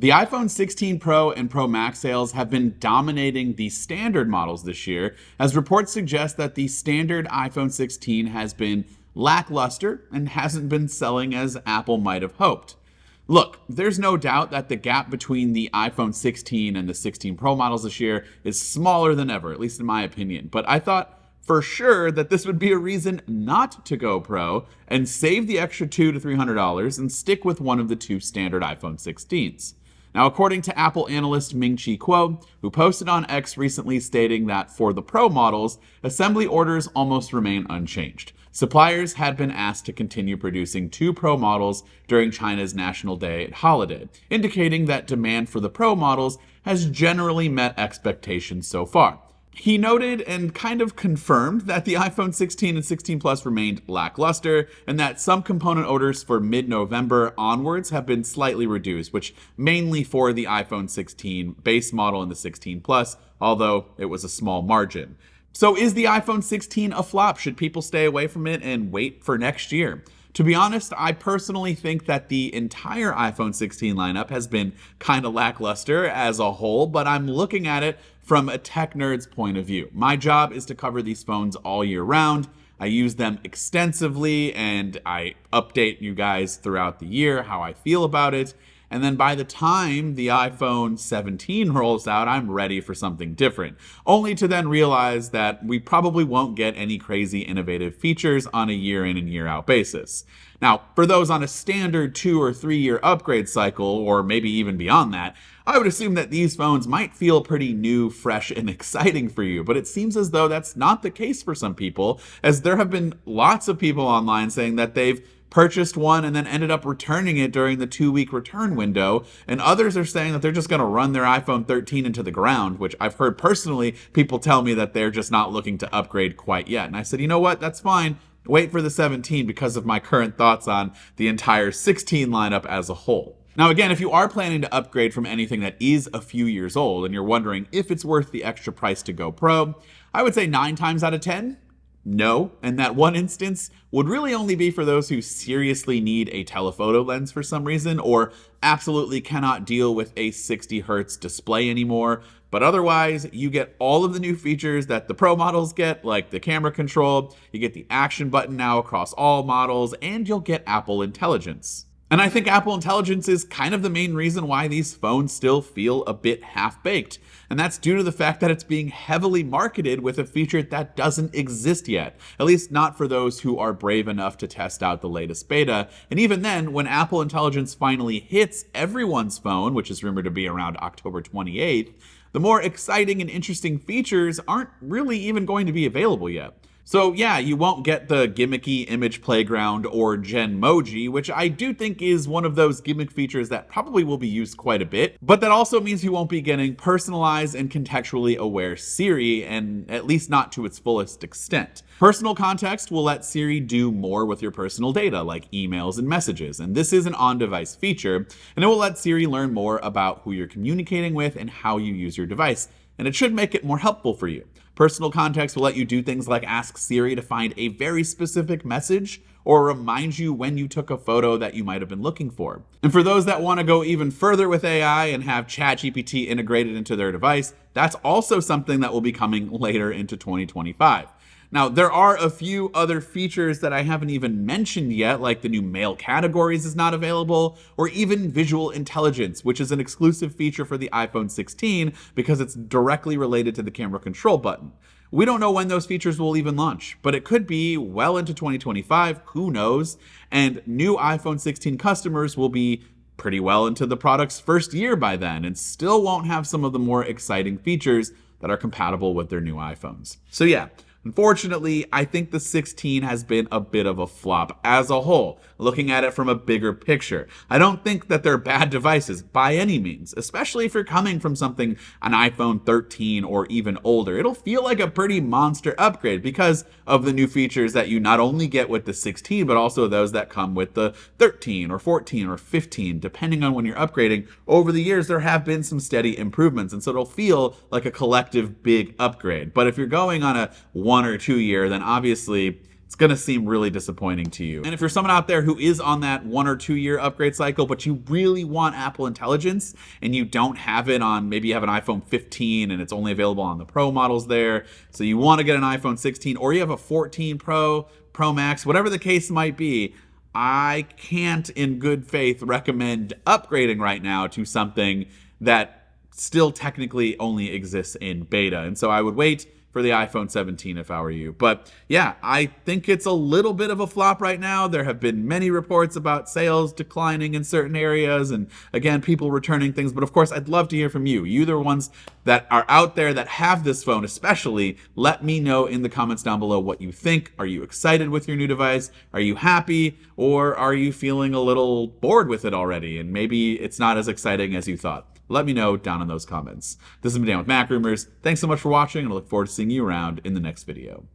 The iPhone 16 Pro and Pro Max sales have been dominating the standard models this year, as reports suggest that the standard iPhone 16 has been lackluster and hasn't been selling as Apple might have hoped. Look, there's no doubt that the gap between the iPhone 16 and the 16 Pro models this year is smaller than ever, at least in my opinion. But I thought for sure that this would be a reason not to go Pro and save the extra $200 to $300 and stick with one of the two standard iPhone 16s. Now, according to Apple analyst Ming-Chi Kuo, who posted on X recently stating that for the Pro models, assembly orders almost remain unchanged. Suppliers had been asked to continue producing two Pro models during China's National Day holiday, indicating that demand for the Pro models has generally met expectations so far. He noted and kind of confirmed that the iPhone 16 and 16 Plus remained lackluster and that some component orders for mid-November onwards have been slightly reduced, which mainly for the iPhone 16 base model and the 16 Plus, although it was a small margin. So is the iPhone 16 a flop? Should people stay away from it and wait for next year? To be honest, I personally think that the entire iPhone 16 lineup has been kind of lackluster as a whole, but I'm looking at it from a tech nerd's point of view. My job is to cover these phones all year round. I use them extensively and I update you guys throughout the year how I feel about it. And then by the time the iPhone 17 rolls out, I'm ready for something different. Only to then realize that we probably won't get any crazy innovative features on a year in and year out basis. Now, for those on a standard 2 or 3 year upgrade cycle, or maybe even beyond that, I would assume that these phones might feel pretty new, fresh, and exciting for you, but it seems as though that's not the case for some people, as there have been lots of people online saying that they've purchased one and then ended up returning it during the 2-week return window, and others are saying that they're just going to run their iPhone 13 into the ground, which I've heard personally people tell me that they're just not looking to upgrade quite yet. And I said, you know what, that's fine. Wait for the 17 because of my current thoughts on the entire 16 lineup as a whole. Now again, if you are planning to upgrade from anything that is a few years old and you're wondering if it's worth the extra price to go Pro, I would say 9 times out of 10, no, and that one instance would really only be for those who seriously need a telephoto lens for some reason or absolutely cannot deal with a 60 hertz display anymore. But otherwise, you get all of the new features that the Pro models get, like the camera control, you get the action button now across all models, and you'll get Apple Intelligence. And I think Apple Intelligence is kind of the main reason why these phones still feel a bit half-baked. And that's due to the fact that it's being heavily marketed with a feature that doesn't exist yet. At least not for those who are brave enough to test out the latest beta. And even then, when Apple Intelligence finally hits everyone's phone, which is rumored to be around October 28th, the more exciting and interesting features aren't really even going to be available yet. So yeah, you won't get the gimmicky image playground or Genmoji, which I do think is one of those gimmick features that probably will be used quite a bit, but that also means you won't be getting personalized and contextually aware Siri, and at least not to its fullest extent. Personal context will let Siri do more with your personal data, like emails and messages, and this is an on-device feature, and it will let Siri learn more about who you're communicating with and how you use your device, and it should make it more helpful for you. Personal context will let you do things like ask Siri to find a very specific message or remind you when you took a photo that you might have been looking for. And for those that want to go even further with AI and have ChatGPT integrated into their device, that's also something that will be coming later into 2025. Now, there are a few other features that I haven't even mentioned yet, like the new mail categories is not available, or even visual intelligence, which is an exclusive feature for the iPhone 16 because it's directly related to the camera control button. We don't know when those features will even launch, but it could be well into 2025, who knows, and new iPhone 16 customers will be pretty well into the product's first year by then and still won't have some of the more exciting features that are compatible with their new iPhones. So yeah, unfortunately, I think the 16 has been a bit of a flop as a whole, looking at it from a bigger picture. I don't think that they're bad devices by any means, especially if you're coming from something, an iPhone 13 or even older. It'll feel like a pretty monster upgrade because of the new features that you not only get with the 16, but also those that come with the 13 or 14 or 15, depending on when you're upgrading. Over the years, there have been some steady improvements, and so it'll feel like a collective big upgrade. But if you're going on a 1 or 2 year, then obviously it's going to seem really disappointing to you. And if you're someone out there who is on that 1 or 2 year upgrade cycle, but you really want Apple Intelligence and you don't have it on, maybe you have an iPhone 15 and it's only available on the Pro models there, so you want to get an iPhone 16, or you have a 14 Pro, Pro Max, whatever the case might be, I can't in good faith recommend upgrading right now to something that still technically only exists in beta. And so I would wait for the iPhone 17 if I were you. But yeah, I think it's a little bit of a flop right now. There have been many reports about sales declining in certain areas, and again, people returning things. But of course, I'd love to hear from you. You the ones that are out there that have this phone especially. Let me know in the comments down below what you think. Are you excited with your new device? Are you happy? Or are you feeling a little bored with it already and maybe it's not as exciting as you thought? Let me know down in those comments. This has been Dan with MacRumors. Thanks so much for watching, and I look forward to seeing you around in the next video.